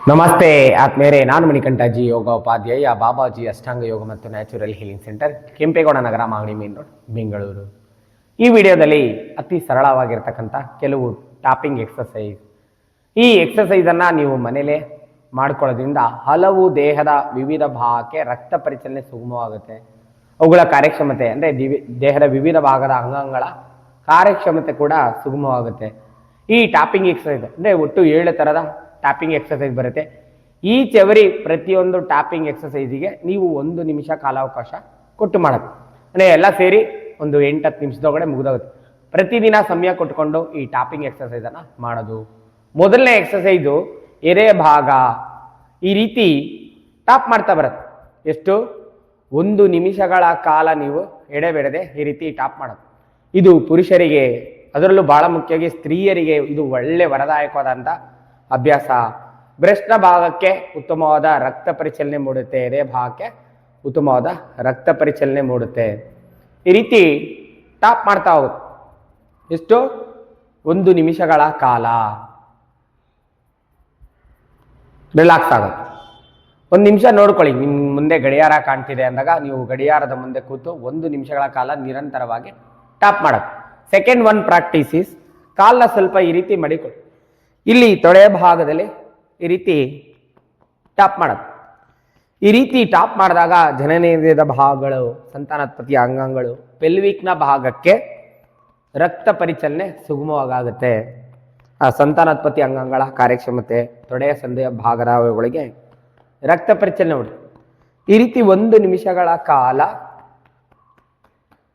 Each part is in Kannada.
ನಮಸ್ತೆ ಆತ್ಮೇರೆ, ನಾನು ಮಣಿಕಂಠಜಿ, ಯೋಗ ಉಪಾಧ್ಯಾಯ, ಬಾಬಾಜಿ ಅಷ್ಟಾಂಗ ಯೋಗ ಮತ್ತು ನ್ಯಾಚುರಲ್ ಹೀಲಿಂಗ್ ಸೆಂಟರ್, ಕೆಂಪೇಗೌಡ ನಗರ, ಮಾಗಡಿ ಮೇನ್ ರೋಡ್, ಬೆಂಗಳೂರು. ಈ ವಿಡಿಯೋದಲ್ಲಿ ಅತಿ ಸರಳವಾಗಿರ್ತಕ್ಕಂಥ ಕೆಲವು ಟಾಪಿಂಗ್ ಎಕ್ಸಸೈಸ್. ಈ ಎಕ್ಸಸೈಸನ್ನು ನೀವು ಮನೇಲೇ ಮಾಡ್ಕೊಳ್ಳೋದ್ರಿಂದ ಹಲವು ದೇಹದ ವಿವಿಧ ಭಾಗಕ್ಕೆ ರಕ್ತ ಪರಿಚಲನೆ ಸುಗಮವಾಗುತ್ತೆ. ಅವುಗಳ ಕಾರ್ಯಕ್ಷಮತೆ ಅಂದರೆ ದೇಹದ ವಿವಿಧ ಭಾಗದ ಅಂಗಾಂಗಗಳ ಕಾರ್ಯಕ್ಷಮತೆ ಕೂಡ ಸುಗಮವಾಗುತ್ತೆ. ಈ ಟಾಪಿಂಗ್ ಎಕ್ಸಸೈಸ್ ಅಂದರೆ ಒಟ್ಟು 7 ಥರದ ಟ್ಯಾಪಿಂಗ್ ಎಕ್ಸಸೈಸ್ ಬರುತ್ತೆ. ಈಚ್ ಎವರಿ ಪ್ರತಿಯೊಂದು ಟ್ಯಾಪಿಂಗ್ ಎಕ್ಸಸೈಸಿಗೆ ನೀವು 1 ನಿಮಿಷ ಕಾಲಾವಕಾಶ ಕೊಟ್ಟು ಮಾಡೋದು. ಅಂದರೆ ಎಲ್ಲ ಸೇರಿ ಒಂದು 8-10 ನಿಮಿಷದೊಳಗಡೆ ಮುಗಿದೋಗುತ್ತೆ. ಪ್ರತಿದಿನ ಸಮಯ ಕೊಟ್ಕೊಂಡು ಈ ಟ್ಯಾಪಿಂಗ್ ಎಕ್ಸಸೈಸನ್ನು ಮಾಡೋದು. ಮೊದಲನೇ ಎಕ್ಸಸೈಸು ಎದೆ ಭಾಗ ಈ ರೀತಿ ಟಾಪ್ ಮಾಡ್ತಾ ಬರುತ್ತೆ. ಎಷ್ಟು? 1 ನಿಮಿಷಗಳ ಕಾಲ ನೀವು ಎಡೆಬಿಡದೆ ಈ ರೀತಿ ಟಾಪ್ ಮಾಡೋದು. ಇದು ಪುರುಷರಿಗೆ, ಅದರಲ್ಲೂ ಬಹಳ ಮುಖ್ಯವಾಗಿ ಸ್ತ್ರೀಯರಿಗೆ ಇದು ಒಳ್ಳೆ ವರದಾಯಕವಾದಂಥ ಅಭ್ಯಾಸ. ಬ್ರೆಸ್ಟ್ನ ಭಾಗಕ್ಕೆ ಉತ್ತಮವಾದ ರಕ್ತ ಪರಿಚಲನೆ ಮೂಡುತ್ತೆ, ಎದೆ ಭಾಗಕ್ಕೆ ಉತ್ತಮವಾದ ರಕ್ತ ಪರಿಚಲನೆ ಮೂಡುತ್ತೆ. ಈ ರೀತಿ ಟಾಪ್ ಮಾಡ್ತಾ ಹೋಗುತ್ತೆ. ಎಷ್ಟು? 1 ನಿಮಿಷಗಳ ಕಾಲ ರಿಲ್ಯಾಕ್ಸ್ ಆಗುತ್ತೆ. 1 ನಿಮಿಷ ನೋಡ್ಕೊಳ್ಳಿ, ನಿಮ್ಮ ಮುಂದೆ ಗಡಿಯಾರ ಕಾಣ್ತಿದೆ ಅಂದಾಗ ನೀವು ಗಡಿಯಾರದ ಮುಂದೆ ಕೂತು 1 ನಿಮಿಷಗಳ ಕಾಲ ನಿರಂತರವಾಗಿ ಟಾಪ್ ಮಾಡೋದು. ಸೆಕೆಂಡ್ ಒನ್ ಪ್ರಾಕ್ಟೀಸ್ ಇಸ್, ಕಾಲನ್ನ ಸ್ವಲ್ಪ ಈ ರೀತಿ ಮಡಿಕೊಳ್ಳಿ. ಇಲ್ಲಿ ತೊಡೆಯ ಭಾಗದಲ್ಲಿ ಈ ರೀತಿ ಟಾಪ್ ಮಾಡೋದು. ಈ ರೀತಿ ಟಾಪ್ ಮಾಡಿದಾಗ ಜನನೇಂದ್ರಿಯದ ಭಾಗಗಳು, ಸಂತಾನೋತ್ಪತ್ತಿಯ ಅಂಗಾಂಗಗಳು, ಪೆಲ್ವಿಕ್ನ ಭಾಗಕ್ಕೆ ರಕ್ತ ಪರಿಚಲನೆ ಸುಗಮವಾಗುತ್ತೆ. ಆ ಸಂತಾನೋತ್ಪತ್ತಿ ಅಂಗಾಂಗಗಳ ಕಾರ್ಯಕ್ಷಮತೆ, ತೊಡೆಯ ಸಂಧಿಯ ಭಾಗದ ಅವುಗಳಿಗೆ ರಕ್ತ ಪರಿಚಲನೆ ಉಂಟು. ಈ ರೀತಿ 1 ನಿಮಿಷಗಳ ಕಾಲ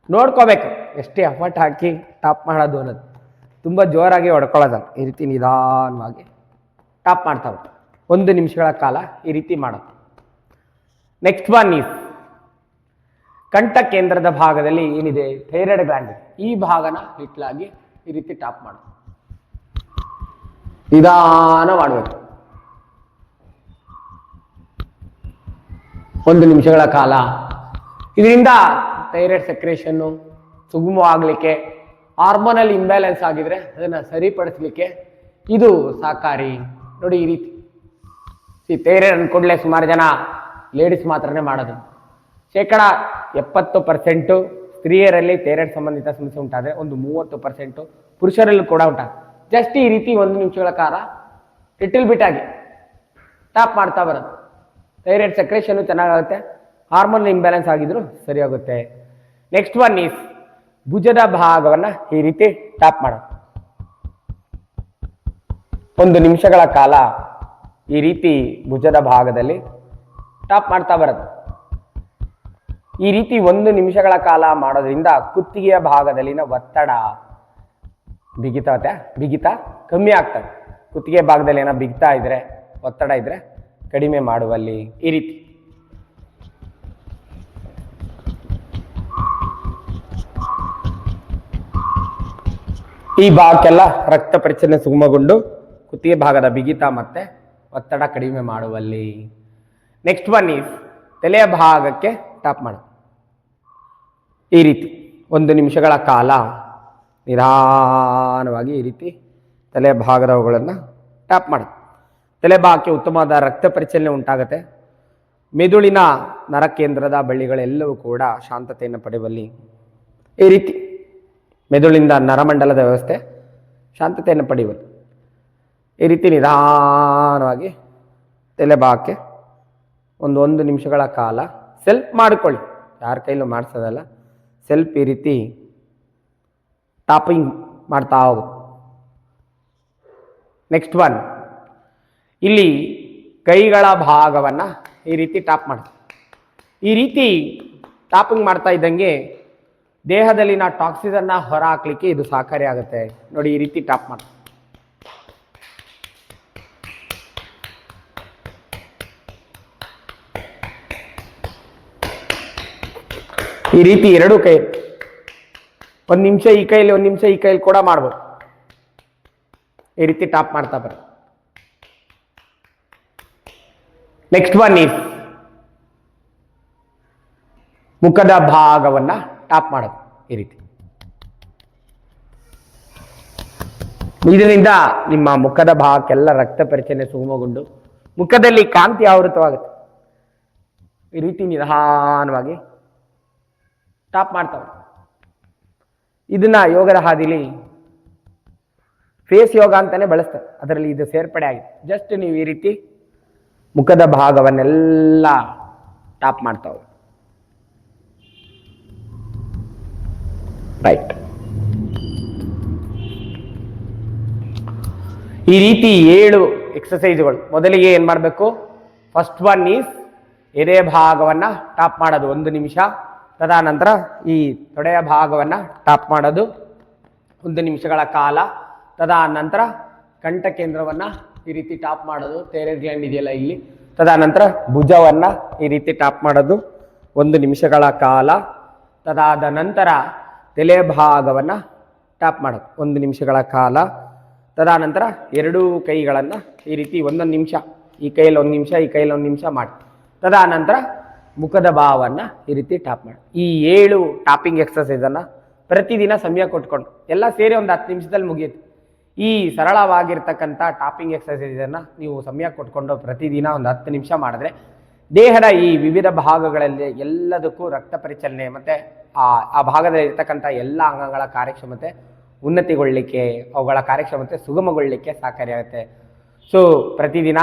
ನೋಡ್ಕೋಬೇಕು ಎಷ್ಟೇ ಎಫರ್ಟ್ ಹಾಕಿ ಟಾಪ್ ಮಾಡೋದು ಅನ್ನೋದು. ತುಂಬ ಜೋರಾಗಿ ಹೊಡ್ಕೊಳ್ಳೋದಲ್ಲ, ಈ ರೀತಿ ನಿಧಾನವಾಗಿ ಟಾಪ್ ಮಾಡ್ತಾ ಹೋಗ್ತಾರೆ. 1 ನಿಮಿಷಗಳ ಕಾಲ ಈ ರೀತಿ ಮಾಡೋದು. ನೆಕ್ಸ್ಟ್ ಒನ್ ಈಸ್, ಕಂಠ ಕೇಂದ್ರದ ಭಾಗದಲ್ಲಿ ಏನಿದೆ ಥೈರಾಯ್ಡ್ ಗ್ಲ್ಯಾಂಡ್, ಈ ಭಾಗನ ಹಿಟ್ಲಾಗಿ ಈ ರೀತಿ ಟಾಪ್ ಮಾಡೋದು. ನಿಧಾನ ಮಾಡಬೇಕು. 1 ನಿಮಿಷಗಳ ಕಾಲ. ಇದರಿಂದ ಥೈರಾಯ್ಡ್ ಸೆಕ್ರೇಷನ್ನು ಸುಗಮವಾಗಲಿಕ್ಕೆ, ಹಾರ್ಮೋನಲ್ ಇಂಬ್ಯಾಲೆನ್ಸ್ ಆಗಿದ್ರೆ ಅದನ್ನು ಸರಿಪಡಿಸಲಿಕ್ಕೆ ಇದು ಸಹಕಾರಿ. ನೋಡಿ ಈ ರೀತಿ ಥೈರಾಯ್ಡ್ ಅಂದ್ಕೊಂಡ್ಲೆ ಸುಮಾರು ಜನ ಲೇಡೀಸ್ ಮಾತ್ರನೇ ಮಾಡೋದು. 70% ಸ್ತ್ರೀಯರಲ್ಲಿ ಥೈರಾಯ್ಡ್ ಸಂಬಂಧಿತ ಸಮಸ್ಯೆ ಉಂಟಾದರೆ ಒಂದು 30% ಪುರುಷರಲ್ಲೂ ಕೂಡ ಉಂಟಾಗುತ್ತೆ. ಜಸ್ಟ್ ಈ ರೀತಿ 1 ನಿಮಿಷಗಳ ಕಾಲ ಲಿಟಲ್ ಬಿಟ್ ಆಗಿ ಟಾಪ್ ಮಾಡ್ತಾ ಬರೋದು. ಥೈರಾಯ್ಡ್ ಸೆಕ್ರೇಷನ್ನು ಚೆನ್ನಾಗಾಗುತ್ತೆ, ಹಾರ್ಮೋನ್ ಇಂಬ್ಯಾಲೆನ್ಸ್ ಆಗಿದ್ರು ಸರಿಯಾಗುತ್ತೆ. ನೆಕ್ಸ್ಟ್ ಒನ್ ಈಸ್, ಭುಜದ ಭಾಗವನ್ನು ಈ ರೀತಿ ಟಾಪ್ ಮಾಡೋದು. 1 ನಿಮಿಷಗಳ ಕಾಲ ಈ ರೀತಿ ಭುಜದ ಭಾಗದಲ್ಲಿ ಟಾಪ್ ಮಾಡ್ತಾ ಬರೋದು. ಈ ರೀತಿ 1 ನಿಮಿಷಗಳ ಕಾಲ ಮಾಡೋದ್ರಿಂದ ಕುತ್ತಿಗೆಯ ಭಾಗದಲ್ಲಿನ ಒತ್ತಡ ಬಿಗಿತ ಕಮ್ಮಿ ಆಗ್ತದೆ. ಕುತ್ತಿಗೆ ಭಾಗದಲ್ಲಿ ಏನೋ ಬಿಗಿತಾ ಇದ್ರೆ, ಒತ್ತಡ ಇದ್ರೆ ಕಡಿಮೆ ಮಾಡುವಲ್ಲಿ ಈ ರೀತಿ. ಈ ಭಾಗಕ್ಕೆಲ್ಲ ರಕ್ತ ಪರಿಚಲನೆ ಸುಗಮಗೊಂಡು ಕುತ್ತಿಗೆ ಭಾಗದ ಬಿಗಿತ ಮತ್ತೆ ಒತ್ತಡ ಕಡಿಮೆ ಮಾಡುವಲ್ಲಿ. ನೆಕ್ಸ್ಟ್ ಒನ್ ಈಸ್, ತಲೆಯ ಭಾಗಕ್ಕೆ ಟಾಪ್ ಮಾಡೋದು. ಈ ರೀತಿ 1 ನಿಮಿಷಗಳ ಕಾಲ ನಿಧಾನವಾಗಿ ಈ ರೀತಿ ತಲೆಯ ಭಾಗದವುಗಳನ್ನು ಟಾಪ್ ಮಾಡೋದು. ತಲೆ ಭಾಗಕ್ಕೆ ಉತ್ತಮವಾದ ರಕ್ತ ಪರಿಚಲನೆ ಉಂಟಾಗುತ್ತೆ. ಮೆದುಳಿನ ನರಕೇಂದ್ರದ ಬಳ್ಳಿಗಳೆಲ್ಲವೂ ಕೂಡ ಶಾಂತತೆಯನ್ನು ಪಡೆಯುವಲ್ಲಿ ಈ ರೀತಿ ಮೆದುಳಿಂದ ನರಮಂಡಲದ ವ್ಯವಸ್ಥೆ ಶಾಂತತೆಯನ್ನು ಪಡೆಯುವುದು. ಈ ರೀತಿ ನಿಧಾನವಾಗಿ ತಲೆ ಭಾಗಕ್ಕೆ 1 ನಿಮಿಷಗಳ ಕಾಲ ಸೆಲ್ಫ್ ಮಾಡಿಕೊಳ್ಳಿ, ಯಾರ ಕೈಲೂ ಮಾಡಿಸೋದಲ್ಲ, ಸೆಲ್ಫ್ ಈ ರೀತಿ ಟಾಪಿಂಗ್ ಮಾಡ್ತಾ ಹೋಗು. ನೆಕ್ಸ್ಟ್ ಒನ್, ಇಲ್ಲಿ ಕೈಗಳ ಭಾಗವನ್ನು ಈ ರೀತಿ ಟಾಪ್ ಮಾಡಿ. ಈ ರೀತಿ ಟಾಪಿಂಗ್ ಮಾಡ್ತಾ ಇದ್ದಂಗೆ ದೇಹದಲ್ಲಿನ ಟಾಕ್ಸಿಸನ್ನು ಹೊರ ಹಾಕ್ಲಿಕ್ಕೆ ಇದು ಸಹಕಾರಿ ಆಗುತ್ತೆ. ನೋಡಿ ಈ ರೀತಿ ಟಾಪ್ ಮಾಡಿ. ಈ ರೀತಿ 2 ಕೈ, 1 ನಿಮಿಷ ಈ ಕೈಲಿ 1 ನಿಮಿಷ ಈ ಕೈಲಿ ಕೂಡ ಮಾಡ್ಬೋದು. ಈ ರೀತಿ ಟಾಪ್ ಮಾಡ್ತಾ ಬರ್ರಿ. ನೆಕ್ಸ್ಟ್ ಒನ್ ಈಸ್, ಮುಖದ ಭಾಗವನ್ನು ಟಾಪ್ ಮಾಡೋದು ಈ ರೀತಿ. ಇದರಿಂದ ನಿಮ್ಮ ಮುಖದ ಭಾಗಕ್ಕೆಲ್ಲ ರಕ್ತ ಪರಿಚಲನೆ ಸುಗಮಗೊಂಡು ಮುಖದಲ್ಲಿ ಕಾಂತಿ ಆವೃತವಾಗುತ್ತೆ. ಈ ರೀತಿ ನಿಧಾನವಾಗಿ ಟಾಪ್ ಮಾಡ್ತಾವೆ. ಇದನ್ನ ಯೋಗದ ಹಾದಿಲಿ ಫೇಸ್ ಯೋಗ ಅಂತಾನೆ ಬಳಸ್ತಾರೆ. ಅದರಲ್ಲಿ ಇದು ಸೇರ್ಪಡೆ ಆಗಿದೆ. ಜಸ್ಟ್ ನೀವು ಈ ರೀತಿ ಮುಖದ ಭಾಗವನ್ನೆಲ್ಲ ಟಾಪ್ ಮಾಡ್ತಾವೆ. ರೈಟ್. ಈ ರೀತಿ 7 ಎಕ್ಸಸೈಸ್ಗಳು. ಮೊದಲಿಗೆ ಏನ್ ಮಾಡಬೇಕು? ಫಸ್ಟ್ ಒನ್ ಈಸ್ ಎದೆ ಭಾಗವನ್ನ ಟಾಪ್ ಮಾಡೋದು 1 ನಿಮಿಷ. ತದನಂತರ ಈ ತೊಡೆಯ ಭಾಗವನ್ನ ಟಾಪ್ ಮಾಡೋದು 1 ನಿಮಿಷಗಳ ಕಾಲ. ತದನಂತರ ಕಂಠ ಕೇಂದ್ರವನ್ನ ಈ ರೀತಿ ಟಾಪ್ ಮಾಡೋದು, ಥೈರಾಯ್ಡ್ ಗ್ಲ್ಯಾಂಡ್ ಇದೆಯಲ್ಲ ಇಲ್ಲಿ. ತದನಂತರ ಭುಜವನ್ನ ಈ ರೀತಿ ಟಾಪ್ ಮಾಡೋದು 1 ನಿಮಿಷಗಳ ಕಾಲ. ತದಾದ ನಂತರ ತಲೆ ಭಾಗವನ್ನ ಟಾಪ್ ಮಾಡೋದು 1 ನಿಮಿಷಗಳ ಕಾಲ. ತದನಂತರ 2 ಕೈಗಳನ್ನು ಈ ರೀತಿ 1 ನಿಮಿಷ, ಈ ಕೈಯಲ್ಲಿ 1 ನಿಮಿಷ, ಈ ಕೈಯಲ್ಲಿ 1 ನಿಮಿಷ ಮಾಡಿ. ತದನಂತರ ಮುಖದ ಭಾವನ್ನ ಈ ರೀತಿ ಟಾಪ್ ಮಾಡಿ. ಈ 7 ಟಾಪಿಂಗ್ ಎಕ್ಸಸೈಸನ್ನು ಪ್ರತಿದಿನ ಸಮಯ ಕೊಟ್ಕೊಂಡು ಎಲ್ಲ ಸೇರಿ ಒಂದು 10 ನಿಮಿಷದಲ್ಲಿ ಮುಗಿಯುತ್ತೆ. ಈ ಸರಳವಾಗಿರ್ತಕ್ಕಂಥ ಟಾಪಿಂಗ್ ಎಕ್ಸಸೈಸನ್ನು ನೀವು ಸಮಯ ಕೊಟ್ಕೊಂಡು ಪ್ರತಿದಿನ ಒಂದು 10 ನಿಮಿಷ ಮಾಡಿದ್ರೆ ದೇಹದ ಈ ವಿವಿಧ ಭಾಗಗಳಲ್ಲಿ ಎಲ್ಲದಕ್ಕೂ ರಕ್ತ ಪರಿಚಲನೆ ಮತ್ತು ಆ ಭಾಗದಲ್ಲಿ ಇರ್ತಕ್ಕಂಥ ಎಲ್ಲ ಅಂಗಗಳ ಕಾರ್ಯಕ್ಷಮತೆ ಉನ್ನತಿಗೊಳ್ಳಲಿಕ್ಕೆ, ಅವುಗಳ ಕಾರ್ಯಕ್ಷಮತೆ ಸುಗಮಗೊಳ್ಳಲಿಕ್ಕೆ ಸಹಕಾರಿಯಾಗುತ್ತೆ. ಸೊ ಪ್ರತಿದಿನ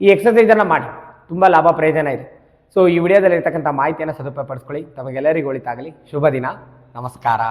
ಈ ಎಕ್ಸಸೈಸನ್ನು ಮಾಡಿ, ತುಂಬ ಲಾಭ ಪ್ರಯೋಜನ ಇದೆ. ಸೊ ಈ ವಿಡಿಯೋದಲ್ಲಿ ಇರ್ತಕ್ಕಂಥ ಮಾಹಿತಿಯನ್ನು ಸದುಪಯೋಗಪಡಿಸ್ಕೊಳ್ಳಿ. ತಮಗೆಲ್ಲರಿಗೂ ಒಳಿತಾಗಲಿ. ಶುಭ ದಿನ. ನಮಸ್ಕಾರ.